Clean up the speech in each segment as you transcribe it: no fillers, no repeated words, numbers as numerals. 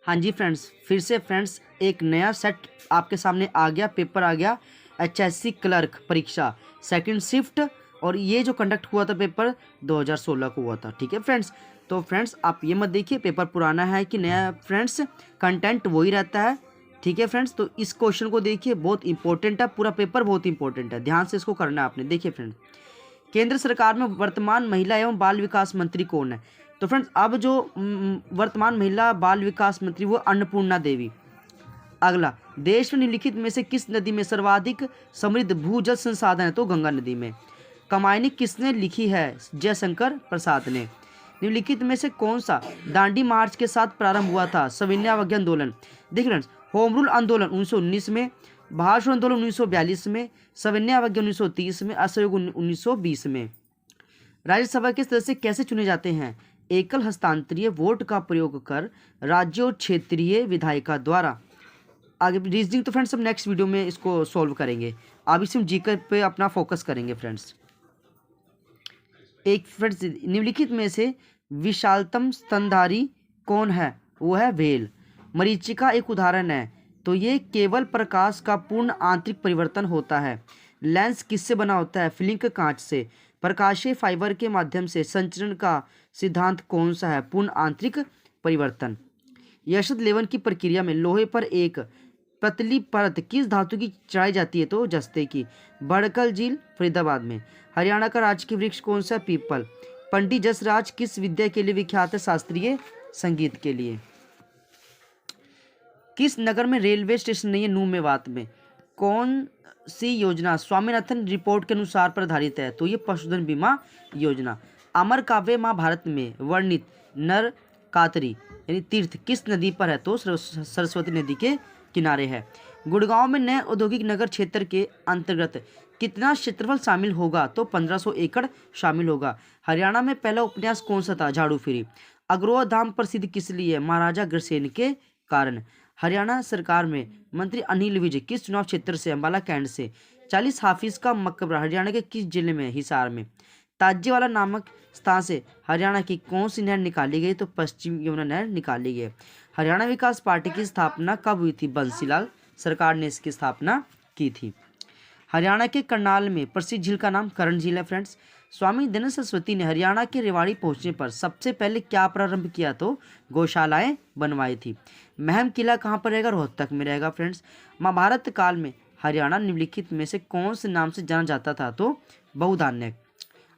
हाँ जी फ्रेंड्स, फिर से फ्रेंड्स एक नया सेट आपके सामने आ गया। पेपर आ गया HSC क्लर्क परीक्षा सेकंड शिफ्ट। और ये जो कंडक्ट हुआ था पेपर 2016 को हुआ था। ठीक है फ्रेंड्स, तो फ्रेंड्स आप ये मत देखिए पेपर पुराना है कि नया। फ्रेंड्स कंटेंट वही रहता है। ठीक है फ्रेंड्स, तो इस क्वेश्चन को देखिए, बहुत इंपॉर्टेंट है। पूरा पेपर बहुत इंपॉर्टेंट है, ध्यान से इसको करना है आपने। देखिए फ्रेंड्स, केंद्र सरकार में वर्तमान महिला एवं बाल विकास मंत्री कौन है? तो फ्रेंड्स अब जो वर्तमान महिला बाल विकास मंत्री वो अन्नपूर्णा देवी। अगला, देश में निम्नलिखित में से किस नदी में सर्वाधिक समृद्ध भूजल संसाधन है? तो गंगा नदी में। कमायनी किसने लिखी है? जयशंकर प्रसाद ने। निम्नलिखित में से कौन सा दांडी मार्च के साथ प्रारंभ हुआ था? सविनय अवज्ञा आंदोलन। देखिए फ्रेंड्स, होम रूल आंदोलन 1919 में, भाषण आंदोलन 1942 में, सविनय अवज्ञा 1930 में, असहयोग 1920 में। राज्यसभा के सदस्य कैसे चुने जाते हैं? एकल हस्तांतरीय वोट का प्रयोग कर राज्य और क्षेत्रीय विधायिका द्वारा। आगे रीजनिंग तो फ्रेंड्स हम नेक्स्ट वीडियो में इसको सॉल्व करेंगे। अभी सिर्फ जीके पे अपना फोकस करेंगे फ्रेंड्स। एक फ्रेंड्स, निम्नलिखित में से विशालतम स्तनधारी कौन है? वो है व्हेल। मरीचिका एक उदाहरण है, तो ये केवल प्रकाश का पूर्ण आंतरिक परिवर्तन होता है। लेंस किससे बना होता है? फिलिंक कांच से। प्रकाशीय फाइबर के माध्यम से संचरण का सिद्धांत कौन सा है? पूर्ण आंतरिक परिवर्तन। यशद लेवन की प्रक्रिया में लोहे पर एक पतली परत किस धातु की चढ़ाई जाती है? तो जस्ते की। बड़कल झील फरीदाबाद में। हरियाणा का राजकीय वृक्ष कौन सा? पीपल। पंडित जसराज किस विद्या के लिए विख्यात है? शास्त्रीय संगीत के लिए। किस नगर में रेलवे स्टेशन नहीं है? नूह मेवात में। कौन सी योजना स्वामीनाथन रिपोर्ट के अनुसार पर आधारित है? तो ये पशुधन बीमा योजना। अमर काव्य महाभारत में वर्णित नर कातरी यानी तीर्थ किस नदी पर है? तो सरस्वती नदी के किनारे है। गुड़गांव में नए औद्योगिक नगर क्षेत्र के अंतर्गत कितना क्षेत्रफल शामिल होगा? तो 1500 एकड़ शामिल होगा। हरियाणा में पहला उपन्यास कौन सा था? झाड़ू फिरी। अग्रोहा धाम प्रसिद्ध किस लिए है? महाराजा अग्रसेन के कारण। हरियाणा सरकार में मंत्री अनिल विज किस चुनाव क्षेत्र से? अम्बाला कैंट से। 40 हाफिज का मकबरा हरियाणा के किस जिले में? हिसार में। ताजेवाला नामक स्थान से हरियाणा की कौन सी नहर निकाली गई? तो पश्चिम यमुना नहर निकाली गई। हरियाणा विकास पार्टी की स्थापना कब हुई थी? बंसीलाल सरकार ने इसकी स्थापना की थी। हरियाणा के करनाल में प्रसिद्ध झील का नाम करण झील है फ्रेंड्स। स्वामी दयानंद सरस्वती ने हरियाणा के रेवाड़ी पहुंचने पर सबसे पहले क्या प्रारंभ किया? तो गौशालाएं बनवाई थी। महम किला कहाँ पर रहेगा? रोहतक में रहेगा फ्रेंड्स। महाभारत काल में हरियाणा निम्नलिखित में से कौन से नाम से जाना जाता था? तो बहुधान्य।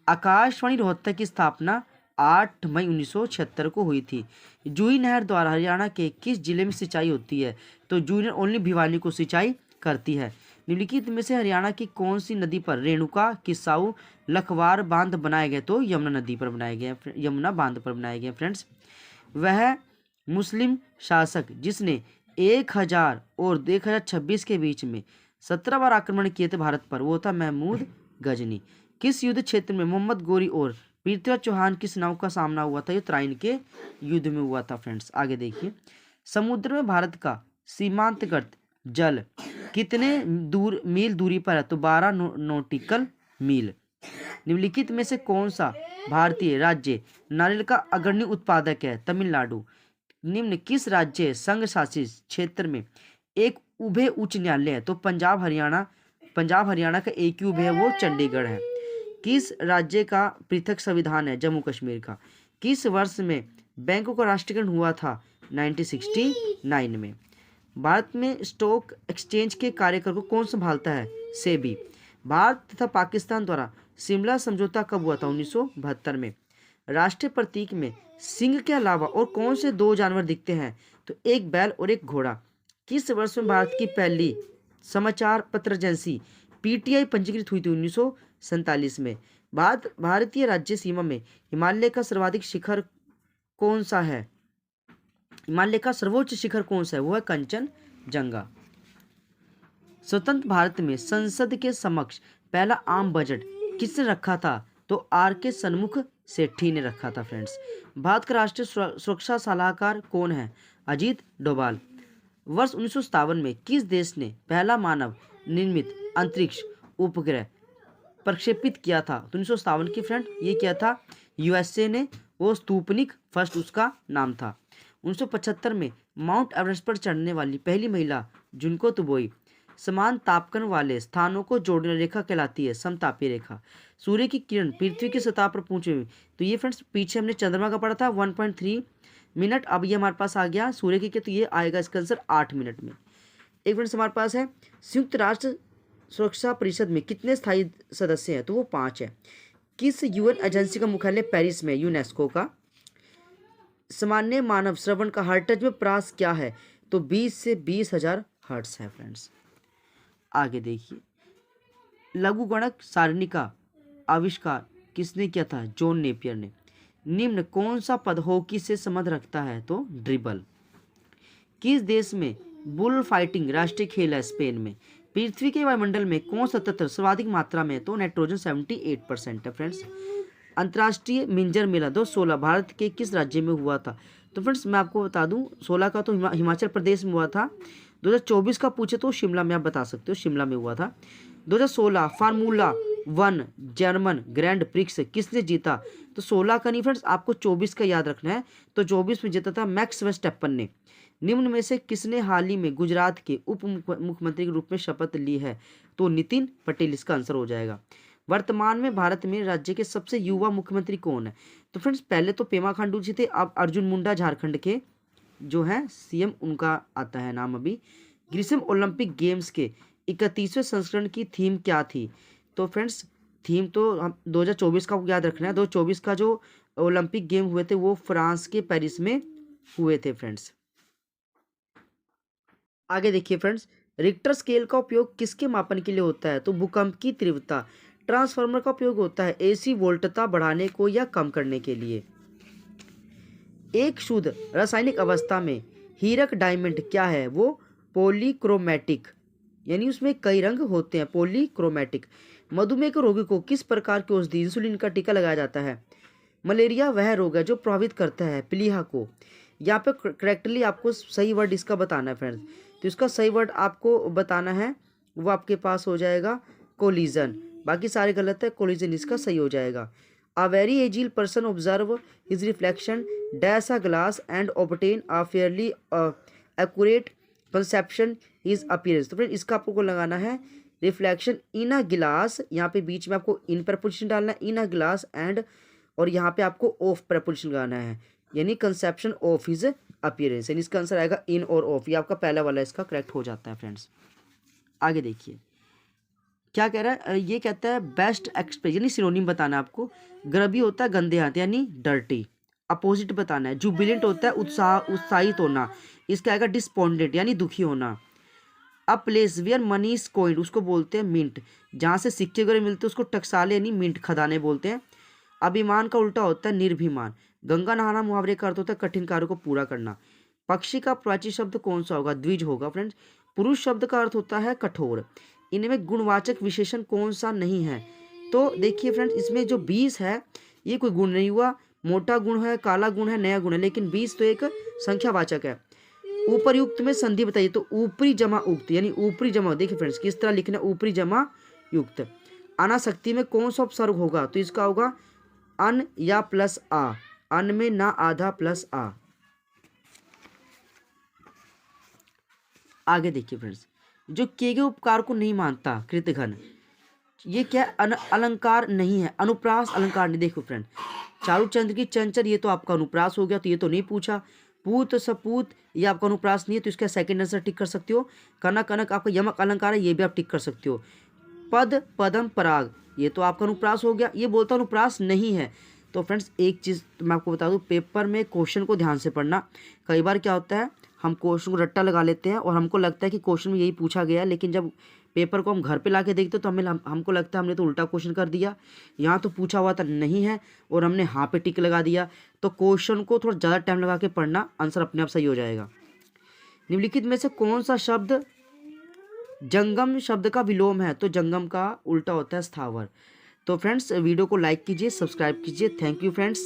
आकाशवाणी रोहतक की स्थापना 8 मई 1976 को हुई थी। जूही नहर द्वारा हरियाणा के किस जिले में सिंचाई होती है? तो जूही नहर ओनली भिवानी को सिंचाई करती है। निम्नलिखित में से हरियाणा की कौन सी नदी पर रेणुका, किसाऊ, लखवार बांध बनाए गए? तो यमुना नदी पर बनाए गए, यमुना बांध पर बनाए गए फ्रेंड्स। वह मुस्लिम शासक जिसने 1000 और 1026 के बीच में 17 बार आक्रमण किए थे भारत पर, वो था महमूद गजनी। किस युद्ध क्षेत्र में मोहम्मद गोरी और पृथ्वीराज चौहान किस नाव का सामना हुआ था? ये तराइन के युद्ध में हुआ था फ्रेंड्स। आगे देखिए, समुद्र में भारत का सीमांतगत जल कितने मील दूरी पर है? तो 12 नॉटिकल मील। निम्नलिखित में से कौन सा भारतीय राज्य नारियल का अग्रणी उत्पादक है? तमिलनाडु। निम्न किस राज्य संघ शासित क्षेत्र में एक उभय उच्च न्यायालय है? तो पंजाब हरियाणा का एक ही उभय है, वो चंडीगढ़ है। किस राज्य का पृथक संविधान है? जम्मू कश्मीर का। किस वर्ष में बैंकों का राष्ट्रीयकरण हुआ था? 1969 में। भारत में स्टॉक एक्सचेंज के कार्यक्रम को कौन संभालता है? सेबी। भारत तथा पाकिस्तान द्वारा शिमला समझौता कब हुआ था? 1972 में। राष्ट्रीय प्रतीक में सिंह के अलावा और कौन से 2 जानवर दिखते हैं? तो एक बैल और एक घोड़ा। किस वर्ष में भारत की पहली समाचार पत्र एजेंसी पीटीआई पंजीकृत हुई थी? 1947 में। भारतीय राज्य सीमा में हिमालय का सर्वाधिक शिखर कौन सा है? हिमालय का सर्वोच्च शिखर कौन सा है? वो है कंचनजंगा। स्वतंत्र भारत में संसद के समक्ष पहला आम बजट किसने रखा था? तो आर के सन्मुख सेठी ने रखा था फ्रेंड्स। भारत का राष्ट्रीय सुरक्षा सलाहकार कौन है? अजीत डोभाल। वर्ष 1957 में किस देश ने पहला मानव निर्मित अंतरिक्ष उपग्रह प्रक्षेपित किया था? तो 1957 की फ्रेंड ये किया था यूएसए ने, वो स्तूपनिक फर्स्ट उसका नाम था। 1975 में माउंट एवरेस्ट पर चढ़ने वाली पहली महिला जुनको तुबोई। समान तापकन वाले स्थानों को जोड़ने रेखा कहलाती है समतापी रेखा। सूर्य की किरण पृथ्वी की सतह पर पहुंचे हुए, तो ये फ्रेंड्स पीछे हमने चंद्रमा का पढ़ा था 1.3 मिनट, अब ये हमारे पास आ गया सूर्य की, तो ये आएगा इसका आंसर 8 मिनट में। एक फ्रेंड्स हमारे पास है संयुक्त राष्ट्र सुरक्षा परिषद में कितने स्थायी सदस्य हैं, तो वो 5 है। किस यूएन एजेंसी का मुख्यालय पेरिस में, यूनेस्को का। सामान्य मानव श्रवण का हार्ट टच में प्रयास क्या है, तो 20 से 20,000 हर्ट्ज है फ्रेंड्स। आगे देखिए, लघुगणक सारणी का आविष्कार किसने किया था, जॉन नेपियर ने। निम्न कौन सा पद हॉकी से संबंध रखता है, तो ड्रिबल। किस देश में बुल फाइटिंग राष्ट्रीय खेल है, स्पेन में। पृथ्वी के वायुमंडल में कौन सा तत्व सर्वाधिक मात्रा में, तो नाइट्रोजन 78% है फ्रेंड्स। अंतर्राष्ट्रीय मिंजर मेला 2016 भारत के किस राज्य में हुआ था, तो फ्रेंड्स मैं आपको बता दूं 16 का तो हिमाचल प्रदेश में हुआ था। 2024 का पूछे तो शिमला में, आप बता सकते हो शिमला में हुआ था। 2016 फार्मूला 1 जर्मन ग्रैंड प्रिक्स किसने जीता, तो 16 का नहीं फ्रेंड्स, आपको 24 का याद रखना है। तो 24 में जीता था मैक्स वर्स्टैपन ने। निम्न में से किसने हाल ही में गुजरात के उप मुख्यमंत्री के रूप में शपथ ली है, तो नितिन पटेल इसका आंसर हो जाएगा। वर्तमान में भारत में राज्य के सबसे युवा मुख्यमंत्री कौन है, तो फ्रेंड्स पहले तो पेमा खांडू जी थे, अब अर्जुन मुंडा झारखंड के जो है सीएम, उनका आता है नाम अभी। ग्रीष्म ओलंपिक गेम्स के 31वें संस्करण की थीम क्या थी, तो फ्रेंड्स थीम तो हम 2024 का याद रखना है। 2024 का जो ओलंपिक गेम हुए थे वो फ्रांस के पेरिस में हुए थे फ्रेंड्स। आगे देखिए फ्रेंड्स, रिक्टर स्केल का उपयोग किसके मापन के लिए होता है, तो भूकंप की तीव्रता। ट्रांसफार्मर का उपयोग होता है एसी वोल्टता बढ़ाने को या कम करने के लिए। एक शुद्ध रासायनिक अवस्था में हीरक डायमंड क्या है, वो पॉलीक्रोमैटिक, यानी उसमें कई रंग होते हैं, पॉलीक्रोमैटिक। मधुमेह के रोगी को किस प्रकार की औषधि इंसुलिन का टीका लगाया जाता है। मलेरिया वह रोग है जो प्रभावित करता है प्लीहा को। यहाँ पे करेक्टली आपको सही वर्ड इसका बताना है फ्रेंड्स, तो इसका सही वर्ड आपको बताना है, वो आपके पास हो जाएगा कोलिजन, बाकी सारे गलत है, कोलिजन इसका सही हो जाएगा। A very agile person observe his reflection dash a glass and obtain a fairly accurate conception his appearance। तो फ्रेंड इसका आपको लगाना है रिफ्लेक्शन इन अ गिलास, यहाँ पे बीच में आपको इन प्रपोजिशन डालना है, इन अ गिलास एंड, और यहाँ पे आपको ऑफ प्रपोजिशन लगाना है, यानी कंसेप्शन ऑफ हिज अपीयरेंस, यानी इसका आंसर आएगा इन और ऑफ। ये आपका पहला वाला इसका करेक्ट हो जाता है फ्रेंड्स। आगे देखिए क्या कह रहा है, ये कहता है बेस्ट एक्सप्रेस, यानी सिनोनिम बताना है आपको। ग्रबी होता है गंदे हाथ यानी डर्टी, अपोजिट बताना है। जुबिलेंट होता है उत्साहित होना, इसका आएगा डिस्पोंडेंट यानी दुखी होना। A place where money is coined उसको बोलते हैं मिंट, जहाँ से सिक्के वगैरह मिलते हैं उसको टकसाले यानी मिंट खदाने बोलते हैं। अभिमान का उल्टा होता है निर्भिमान। गंगा नहाना मुहावरे का अर्थ होता है कठिन कार्य को पूरा करना। पक्षी का प्राची शब्द कौन सा होगा, द्विज होगा फ्रेंड्स। पुरुष शब्द का अर्थ होता है कठोर। इनमें गुणवाचक विशेषण कौन सा नहीं है, तो देखिए फ्रेंड्स इसमें जो 20 है ये कोई गुण नहीं हुआ, मोटा गुण है, काला गुण है, नया गुण है, लेकिन 20 तो एक संख्यावाचक है। ऊपरयुक्त में संधि बताइए, तो ऊपरी जमा उक्त, यानी ऊपरी जमा, देखिए फ्रेंड्स किस तरह लिखना है, ऊपरी जमा युक्त। अनासक्ति में कौन सा उपसर्ग होगा, तो इसका होगा अन या प्लस आ, अन में ना आधा प्लस आ। आगे देखिए फ्रेंड्स, जो किए गए उपकार को नहीं मानता कृतघ्न, ये क्या अलंकार नहीं है, अनुप्रास अलंकार नहीं। देखो फ्रेंड, चारुचंद्र की चंचल ये तो आपका अनुप्रास हो गया, तो ये तो नहीं पूछा। पूत सपूत ये आपका अनुप्रास नहीं है, तो इसका सेकंड आंसर टिक कर सकते हो। कनक कनक आपका यमक अलंकार है, ये भी आप टिक कर सकते हो। पद पदम पराग ये तो आपका अनुप्रास हो गया, ये बोलता अनुप्रास नहीं है। तो फ्रेंड्स एक चीज़ तो मैं आपको बता दूं, पेपर में क्वेश्चन को ध्यान से पढ़ना। कई बार क्या होता है हम क्वेश्चन को रट्टा लगा लेते हैं और हमको लगता है कि क्वेश्चन में यही पूछा गया है, लेकिन जब पेपर को हम घर पे लाके देखते तो हमको लगता है हमने तो उल्टा क्वेश्चन कर दिया, यहाँ तो पूछा हुआ था नहीं है और हमने हाँ पे टिक लगा दिया। तो क्वेश्चन को थोड़ा ज़्यादा टाइम लगा के पढ़ना, आंसर अपने आप सही हो जाएगा। निम्नलिखित में से कौन सा शब्द जंगम शब्द का विलोम है, तो जंगम का उल्टा होता है स्थावर। तो फ्रेंड्स वीडियो को लाइक कीजिए, सब्सक्राइब कीजिए। Thank you friends.